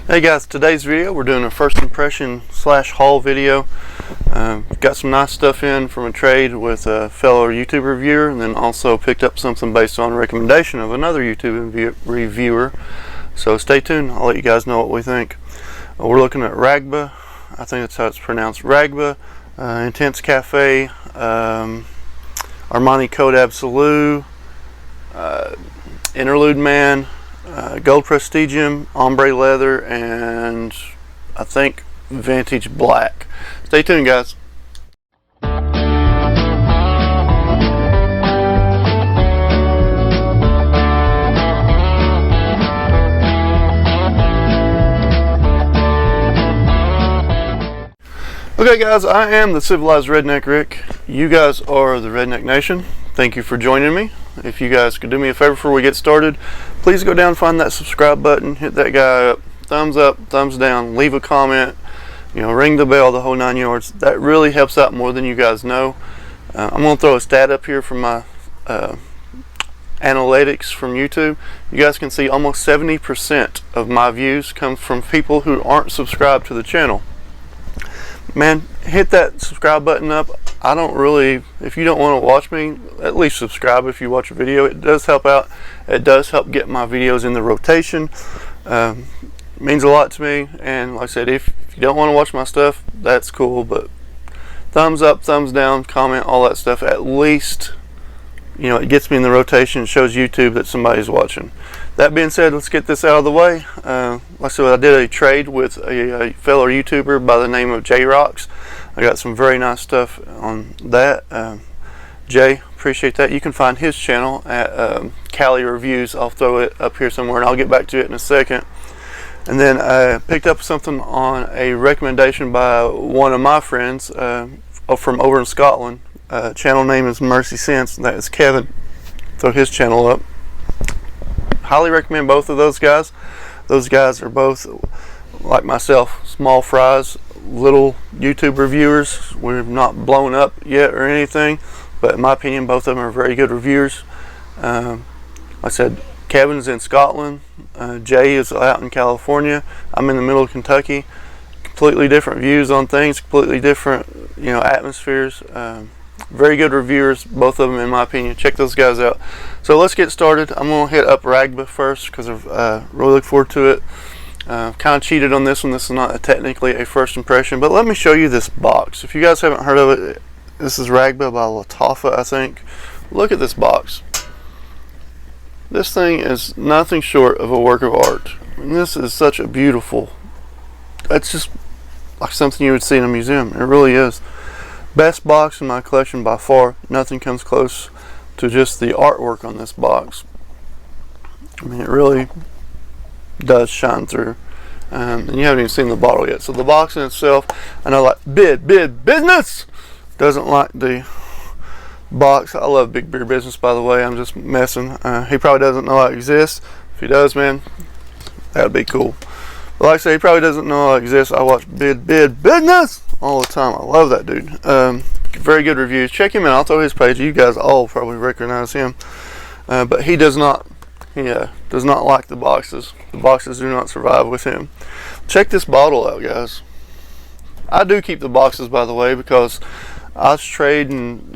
Hey guys, today's video we're doing a first impression slash haul video. Got some nice stuff in from a trade with a fellow YouTube reviewer, and then also picked up something based on recommendation of another YouTube reviewer. So stay tuned, I'll let you guys know what we think. We're looking at Raghba, I think that's how it's pronounced, Raghba, Intense Cafe, Armani Code Absolu, Interlude Man, gold Prestigium, Ombre leather, and I think vintage black. Stay tuned, guys. Okay guys, I am the Civilized Redneck Rick. You guys are the Redneck Nation. Thank you for joining me. If you guys could do me a favor before we get started, please go down, find that subscribe button, hit that guy up, thumbs down, leave a comment, ring the bell, the whole 9 yards. That really helps out more than you guys know. I'm going to throw a stat up here from my analytics from YouTube. You guys can see almost 70% of my views come from people who aren't subscribed to the channel. Man, hit that subscribe button up. I don't really, if you don't want to watch me, at least subscribe if you watch a video. It does help out. It does help get my videos in the rotation. It means a lot to me. And like I said, if you don't want to watch my stuff, that's cool. But thumbs up, thumbs down, comment, all that stuff. At least, it gets me in the rotation. Shows YouTube that somebody's watching. That being said, let's get this out of the way. Like I said, I did a trade with a fellow YouTuber by the name of J-Rocks. I got some very nice stuff on that. Jay, appreciate that. You can find his channel at Cali Reviews. I'll throw it up here somewhere and I'll get back to it in a second. And then I picked up something on a recommendation by one of my friends from over in Scotland. Channel name is Mercy Sense, and that is Kevin. Throw his channel up. Highly recommend both of those guys. Those guys are both, like myself, small fries, little YouTube reviewers. We've not blown up yet or anything, but in my opinion, both of them are very good reviewers. Like I said, Kevin's in Scotland. Jay is out in California. I'm in the middle of Kentucky. Completely different views on things, completely different, atmospheres. Very good reviewers, both of them in my opinion. Check those guys out. So let's get started. I'm going to hit up Raghba first because I really look forward to it. Kind of cheated on this one. This is not technically a first impression, but let me show you this box. If you guys haven't heard of it, this is Raghba by Lattafa, I think. Look at this box. This thing is nothing short of a work of art. And this is such a beautiful, it's just like something you would see in a museum. It really is. Best box in my collection by far. Nothing comes close to just the artwork on this box. I mean, it really does shine through. And you haven't even seen the bottle yet. So the box in itself, I know, like bid business doesn't like the box. I love Big Beer Business, by the way. I'm just messing. He probably doesn't know I exist. If he does, man, that would be cool. But like I say, he probably doesn't know I exist. I watch bid business all the time. I love that dude. Very good reviews. Check him out. I'll throw his page. You guys all probably recognize him. But he does not. He does not like the boxes. The boxes do not survive with him. Check this bottle out, guys. I do keep the boxes, by the way, because I trade and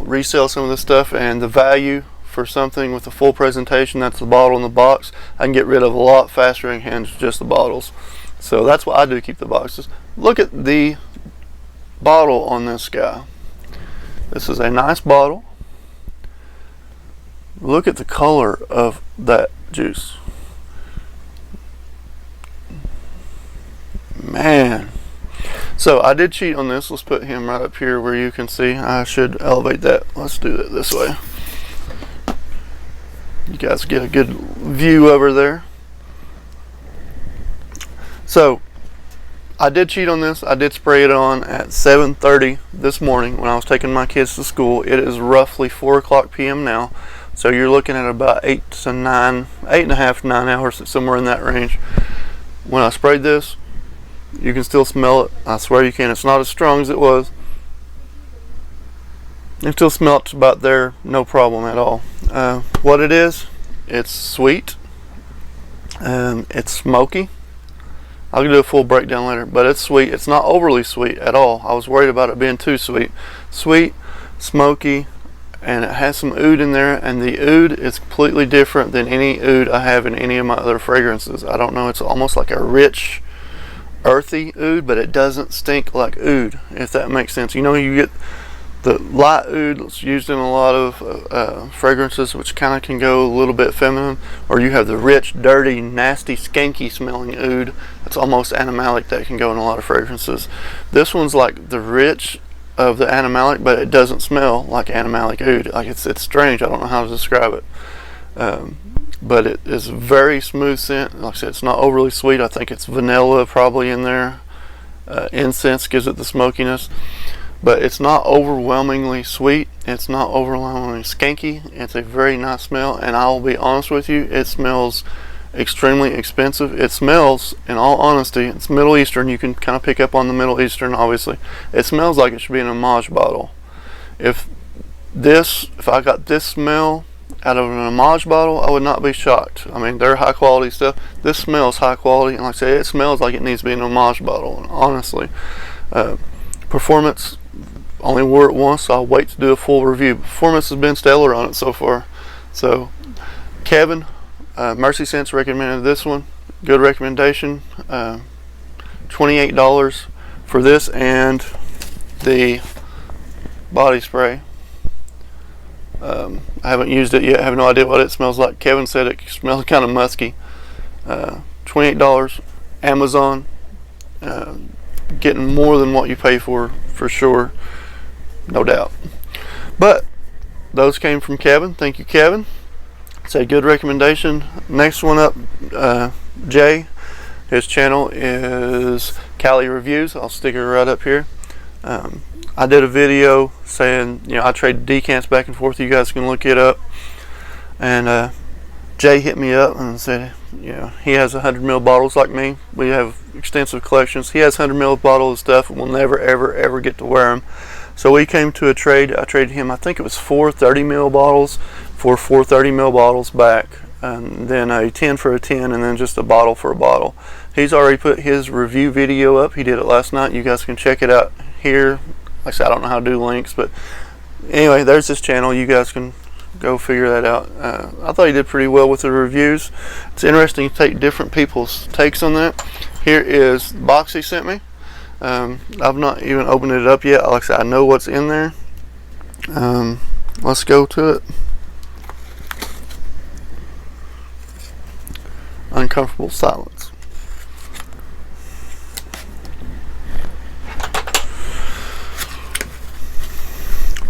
resell some of this stuff, and the value for something with a full presentation, that's the bottle in the box, I can get rid of a lot faster in hands just the bottles. So that's why I do keep the boxes. Look at the bottle on this guy. This is a nice bottle. Look at the color of that juice. Man. So I did cheat on this. Let's put him right up here where you can see. I should elevate that. Let's do it this way. You guys get a good view over there. So I did cheat on this. I did spray it on at 7:30 this morning when I was taking my kids to school. It is roughly 4 o'clock p.m. now. So you're looking at about 8 to 9, 8.5 to 9 hours, somewhere in that range. When I sprayed this, you can still smell it. I swear you can. It's not as strong as it was. It still smells about there, no problem at all. What it is, it's sweet, it's smoky, I'll do a full breakdown later, but it's sweet. It's not overly sweet at all. I was worried about it being too sweet. Sweet, smoky, and it has some oud in there, and the oud is completely different than any oud I have in any of my other fragrances. I don't know, it's almost like a rich, earthy oud, but it doesn't stink like oud, if that makes sense. You know, you get the light oud that's used in a lot of fragrances, which kind of can go a little bit feminine, or you have the rich, dirty, nasty, skanky smelling oud that's almost animalic that can go in a lot of fragrances. This one's like the rich of the animalic, but it doesn't smell like animalic oud. Like it's strange. I don't know how to describe it. But it is a very smooth scent. Like I said, it's not overly sweet. I think it's vanilla probably in there. Incense gives it the smokiness. But it's not overwhelmingly sweet. It's not overwhelmingly skanky. It's a very nice smell, and I'll be honest with you, it smells extremely expensive. It smells, in all honesty, it's Middle Eastern. You can kind of pick up on the Middle Eastern, obviously. It smells like it should be in an Amouage bottle. If I got this smell out of an Amouage bottle, I would not be shocked. I mean, they're high quality stuff. This smells high quality, and like I say, it smells like it needs to be in an Amouage bottle, and honestly. Performance, only wore it once, so I'll wait to do a full review. Performance has been stellar on it so far. So, Kevin, Mercy Scents recommended this one. Good recommendation. $28 for this and the body spray. I haven't used it yet. I have no idea what it smells like. Kevin said it smells kind of musky. $28. Amazon. Getting more than what you pay for sure. No doubt. But those came from Kevin. Thank you, Kevin. It's a good recommendation. Next one up, Jay. His channel is Cali Reviews. I'll stick it right up here. I did a video saying, you know, I trade decants back and forth. You guys can look it up. And Jay hit me up and said, you know, he has 100 ml bottles like me. We have extensive collections. He has 100 ml bottles of stuff and we'll never ever get to wear them. So we came to a trade. I traded him, I think it was 4 30 ml bottles for 4 30 ml bottles back, and then a 10 for a 10, and then just a bottle for a bottle. He's already put his review video up. He did it last night. You guys can check it out here. Like I said, I don't know how to do links, but anyway, there's his channel. You guys can go figure that out. I thought he did pretty well with the reviews. It's interesting to take different people's takes on that. Here is the box he sent me. I've not even opened it up yet. Like I said, I know what's in there. Let's go to it. Uncomfortable silence.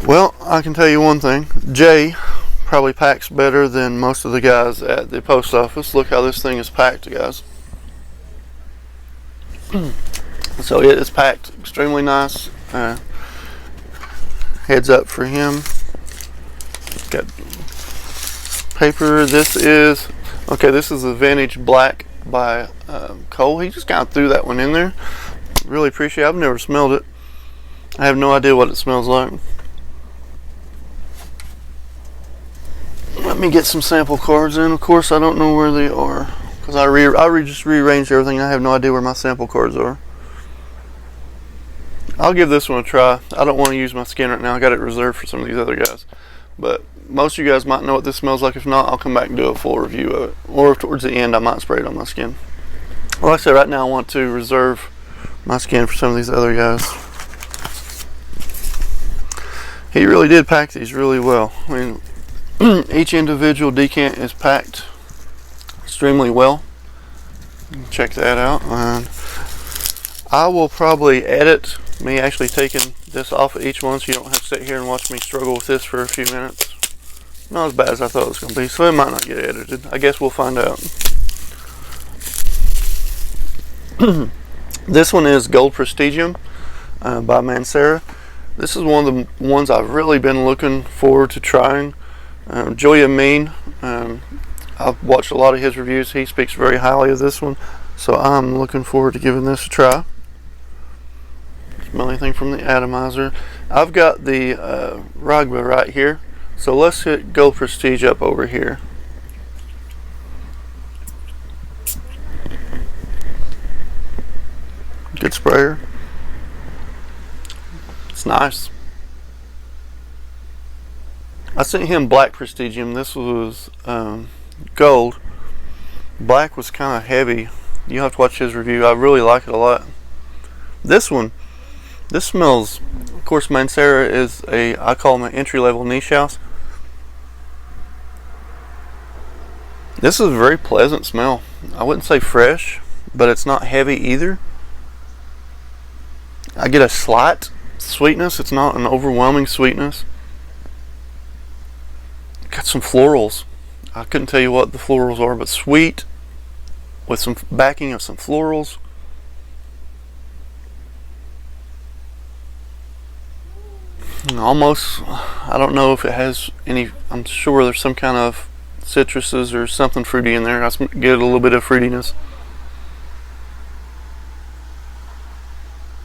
Well, I can tell you one thing. Jay probably packs better than most of the guys at the post office. Look how this thing is packed, guys. So it is packed extremely nice. Heads up for him. Got paper. This is the Vintage Black by Cole. He just kind of threw that one in there. Really appreciate it. I've never smelled it. I have no idea what it smells like. Let me get some sample cards in. Of course, I don't know where they are because I just rearranged everything. I have no idea where my sample cards are. I'll give this one a try. I don't want to use my skin right now. I got it reserved for some of these other guys. But most of you guys might know what this smells like. If not, I'll come back and do a full review of it. Or towards the end, I might spray it on my skin. Well, like I said, right now I want to reserve my skin for some of these other guys. He really did pack these really well. I mean, each individual decant is packed extremely well. Check that out. And I will probably edit me actually taking this off of each one so you don't have to sit here and watch me struggle with this for a few minutes. Not as bad as I thought it was going to be, so it might not get edited. I guess we'll find out. This one is Gold Prestigium by Mancera. This is one of the ones I've really been looking forward to trying. Joy Amin, I've watched a lot of his reviews. He speaks very highly of this one, so I'm looking forward to giving this a try. Smell anything from the atomizer. I've got the Raghba right here, so let's hit Gold Prestige up over here. sprayer. It's nice. I sent him black Prestigium. This was gold. Black was kind of heavy. You have to watch his review. I really like it a lot. This one, this smells, of course, Mancera is I call them an entry-level niche house. This is a very pleasant smell. I wouldn't say fresh, but it's not heavy either. I get a slight sweetness. It's not an overwhelming sweetness. Got some florals. I couldn't tell you what the florals are, but sweet with some backing of some florals. And almost, I don't know if it has any, I'm sure there's some kind of citruses or something fruity in there. I get a little bit of fruitiness.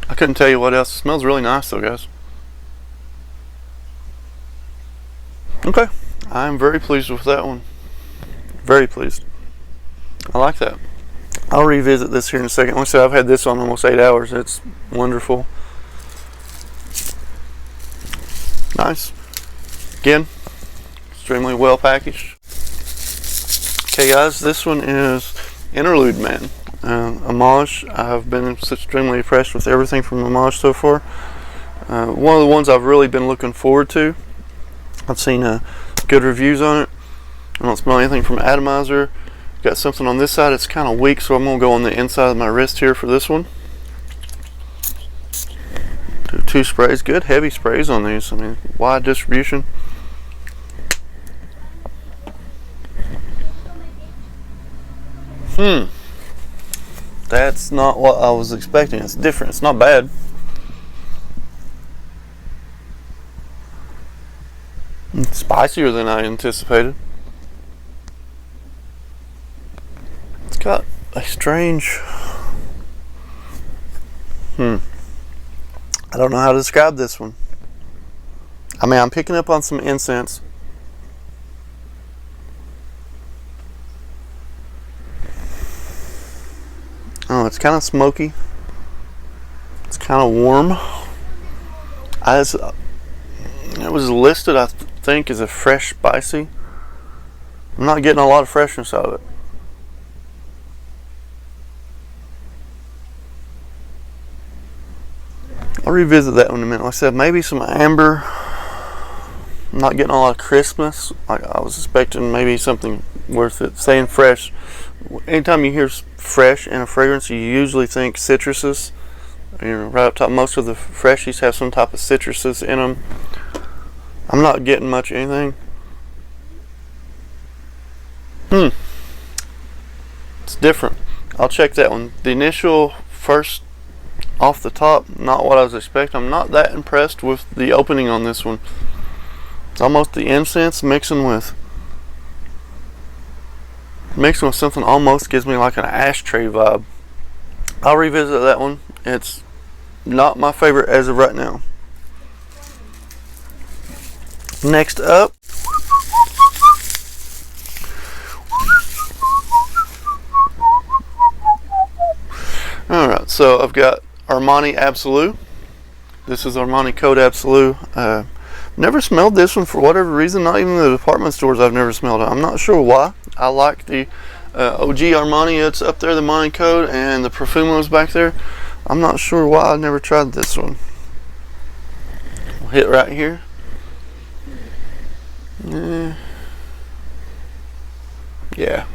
I couldn't tell you what else. It smells really nice though, guys. Okay, I'm very pleased with that one. Very pleased. I like that. I'll revisit this here in a second. Like I said, I've had this on almost 8 hours. It's wonderful. Nice. Again, extremely well packaged. Okay guys, this one is Interlude Man. Amouage. I've been extremely impressed with everything from Amouage so far. One of the ones I've really been looking forward to. I've seen good reviews on it. I don't smell anything from atomizer. Got something on this side. It's kind of weak, so I'm going to go on the inside of my wrist here for this one. Do 2 sprays. Good heavy sprays on these. I mean, wide distribution. That's not what I was expecting. It's different. It's not bad. It's spicier than I anticipated. It's got a strange... I don't know how to describe this one. I mean, I'm picking up on some incense. Oh, it's kind of smoky. It's kind of warm. It was listed, I think, as a fresh spicy. I'm not getting a lot of freshness out of it. I'll revisit that one in a minute. Like I said, maybe some amber. I'm not getting a lot of crispness. Like I was expecting maybe something worth it. Saying fresh. Anytime you hear fresh in a fragrance, you usually think citruses. You know, right up top, most of the freshies have some type of citruses in them. I'm not getting much anything. It's different. I'll check that one. The initial first off the top, not what I was expecting. I'm not that impressed with the opening on this one. It's almost the incense mixing with something almost gives me like an ashtray vibe. I'll revisit that one. It's not my favorite as of right now. Next up, alright, so I've got Armani Absolu. This is Armani Code Absolu. Never smelled this one for whatever reason. Not even the department stores I've never smelled it. I'm not sure why. I like the OG Armani. It's up there, the Armani Code, and the Profumo's back there. I'm not sure why I've never tried this one. We'll hit right here. Yeah.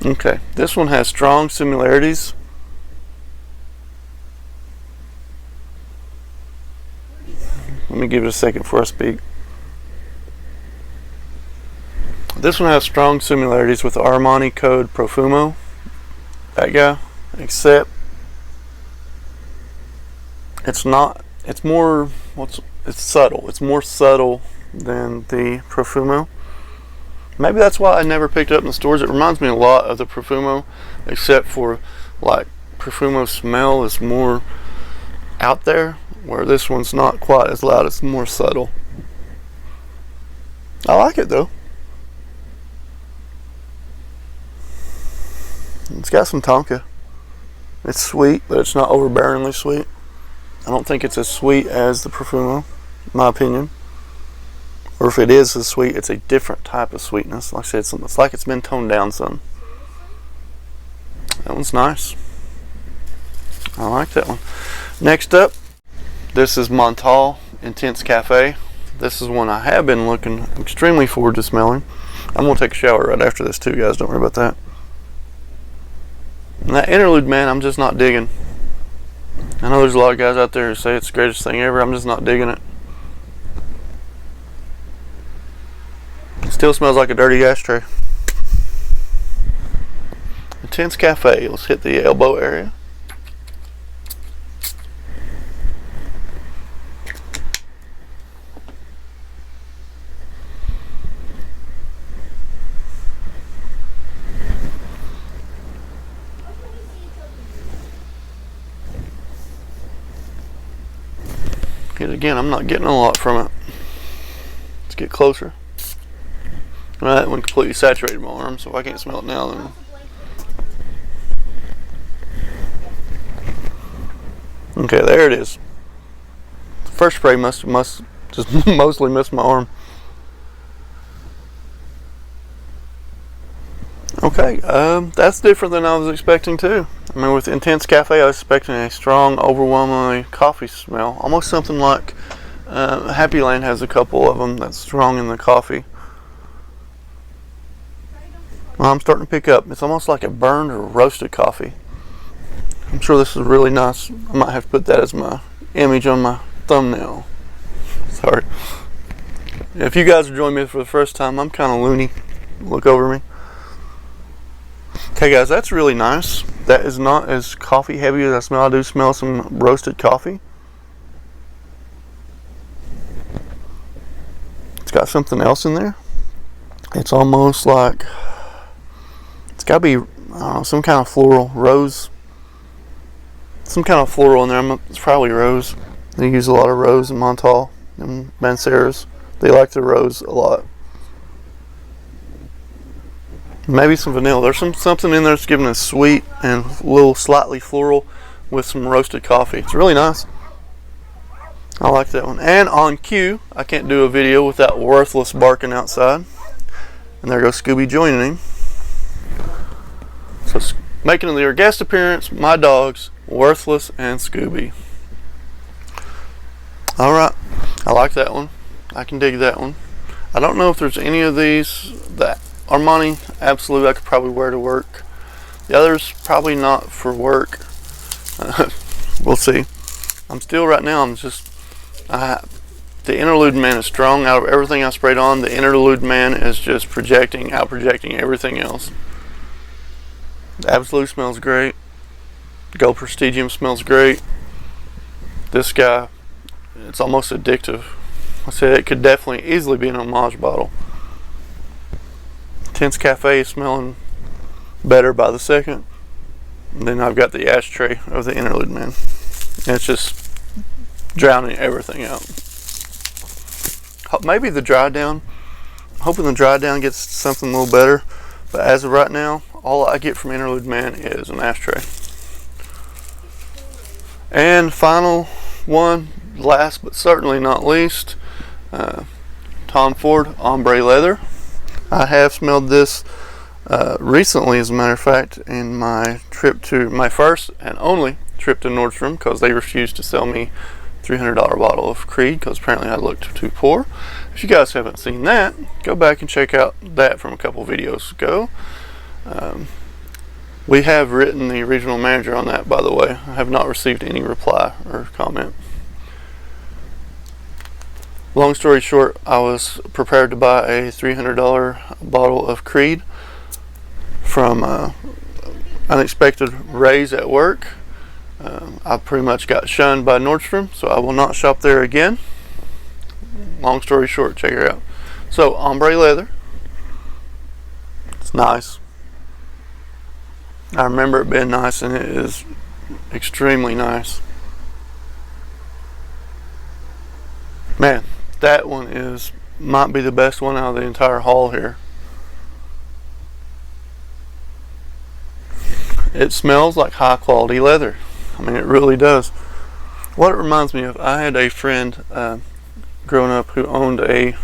Okay, this one has strong similarities. Let me give it a second before I speak. This one has strong similarities with the Armani Code Profumo. That guy. Except it's not, it's more, it's subtle. It's more subtle than the Profumo. Maybe that's why I never picked it up in the stores. It reminds me a lot of the Profumo, except for like Profumo smell is more out there. where this one's not quite as loud, it's more subtle. I like it though. It's got some tonka. It's sweet, but it's not overbearingly sweet. I don't think it's as sweet as the Profumo, in my opinion. Or if it is as sweet, it's a different type of sweetness. Like I said, it's like it's been toned down some. That one's nice. I like that one. Next up, this is Montale Intense Cafe. This is one I have been looking extremely forward to smelling. I'm going to take a shower right after this too, guys. Don't worry about that. And that Interlude Man, I'm just not digging. I know there's a lot of guys out there who say it's the greatest thing ever. I'm just not digging it. It still smells like a dirty ashtray. Intense Cafe. Let's hit the elbow area. Yet again, I'm not getting a lot from it. Let's get closer. Well, that one completely saturated my arm, so if I can't smell it now, then. Okay, there it is. The first spray must just mostly missed my arm. Okay, that's different than I was expecting too. I mean, with Intense Cafe, I was expecting a strong, overwhelmingly coffee smell. Almost something like Happy Land has a couple of them that's strong in the coffee. Well, I'm starting to pick up. It's almost like a burned or roasted coffee. I'm sure this is really nice. I might have to put that as my image on my thumbnail. Sorry. If you guys are joining me for the first time, I'm kind of loony. Look over me. Okay guys, that's really nice. That is not as coffee heavy as I smell. I do smell some roasted coffee. It's got something else in there. It's almost like, it's got to be, I don't know, some kind of floral, rose. Some kind of floral in there. It's probably rose. They use a lot of rose in Montale and Manceras. They like the rose a lot. Maybe some vanilla. There's something in there that's giving us sweet and a little slightly floral with some roasted coffee. It's really nice. I like that one. And on cue, I can't do a video without Worthless barking outside. And there goes Scooby joining him. So making their guest appearance, my dogs, Worthless and Scooby. Alright, I like that one. I can dig that one. I don't know if there's any of these that Armani Absolu I could probably wear to work. The others probably not for work. We'll see. I'm still right now. The Interlude Man is strong. Out of everything I sprayed on, the Interlude Man is just out projecting everything else. The Absolu smells great. Gold Prestigium smells great. This guy, it's almost addictive. I said it could definitely easily be an Amouage bottle. Intense Cafe is smelling better by the second. And then I've got the ashtray of the Interlude Man. And it's just drowning everything out. Maybe the dry down. I'm hoping the dry down gets something a little better. But as of right now, all I get from Interlude Man is an ashtray. And final one, last but certainly not least, Tom Ford Ombre Leather. I have smelled this recently, as a matter of fact, in my first and only trip to Nordstrom, because they refused to sell me $300 bottle of Creed because apparently I looked too poor. If you guys haven't seen that, go back and check out that from a couple videos ago. We have written the regional manager on that, by the way. I have not received any reply or comment. Long story short, I was prepared to buy a $300 bottle of Creed from unexpected raise at work. I pretty much got shunned by Nordstrom, so I will not shop there again. Long story short, check it out. So, Ombre Leather. It's nice. I remember it being nice, and it is extremely nice. Man, that one might be the best one out of the entire haul here. It smells like high quality leather. I mean, it really does. What it reminds me of, I had a friend growing up who owned a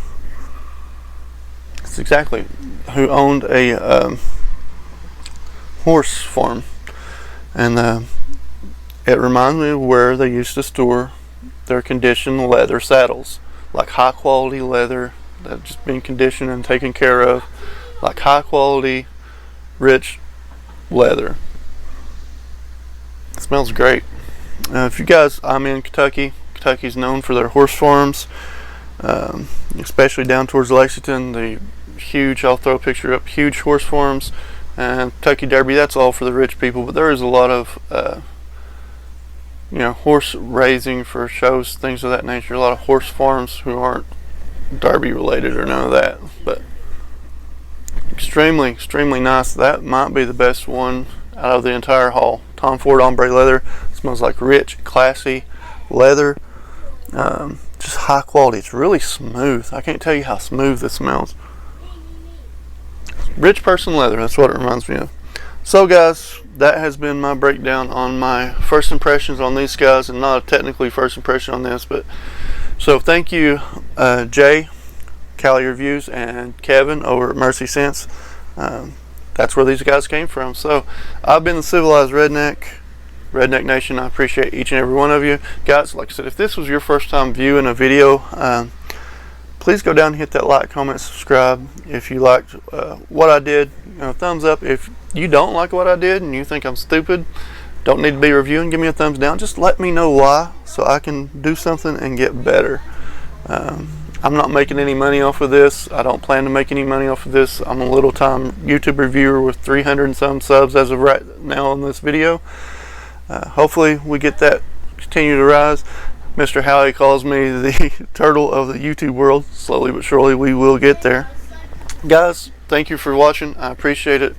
horse farm, and it reminds me of where they used to store their conditioned leather saddles, like high quality leather that's just been conditioned and taken care of, like high quality, rich leather. It smells great. If you guys, I'm in Kentucky. Kentucky's known for their horse farms, especially down towards Lexington. The huge, I'll throw a picture up, huge horse farms, and Kentucky Derby, that's all for the rich people, but there is a lot of horse raising for shows, things of that nature. A lot of horse farms who aren't Derby related or none of that, but extremely nice. That might be the best one out of the entire haul. Tom Ford Ombre leather. Smells like rich, classy leather, just high quality. It's really smooth. I can't tell you how smooth this smells. Rich person leather, that's what it reminds me of. So guys, that has been my breakdown on my first impressions on these guys, and not a technically first impression on this, but so thank you Jay, Cali Reviews, and Kevin over at Mercy Sense. That's where these guys came from. So I've been the Civilized Redneck Nation. I appreciate each and every one of you guys. Like I said, if this was your first time viewing a video, please go down and hit that like, comment, subscribe. If you liked what I did, thumbs up. If you don't like what I did and you think I'm stupid, don't need to be reviewing, give me a thumbs down. Just let me know why, so I can do something and get better. I'm not making any money off of this. I don't plan to make any money off of this. I'm a little time YouTube reviewer with 300 and some subs as of right now on this video. Hopefully we get that continue to rise. Mr. Howie calls me the turtle of the YouTube world. Slowly but surely we will get there. Guys, thank you for watching. I appreciate it.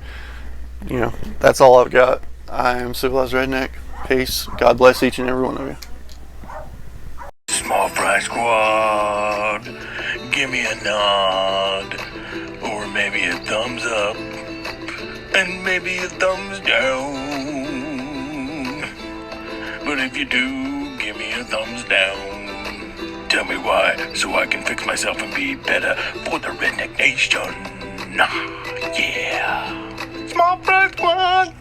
That's all I've got. I am Civilized Redneck. Peace. God bless each and every one of you. Small Fry Squad, give me a nod, or maybe a thumbs up, and maybe a thumbs down. But if you do, give me a thumbs down. Tell me why, so I can fix myself and be better for the Redneck Nation. Yeah. Small Fry Squad.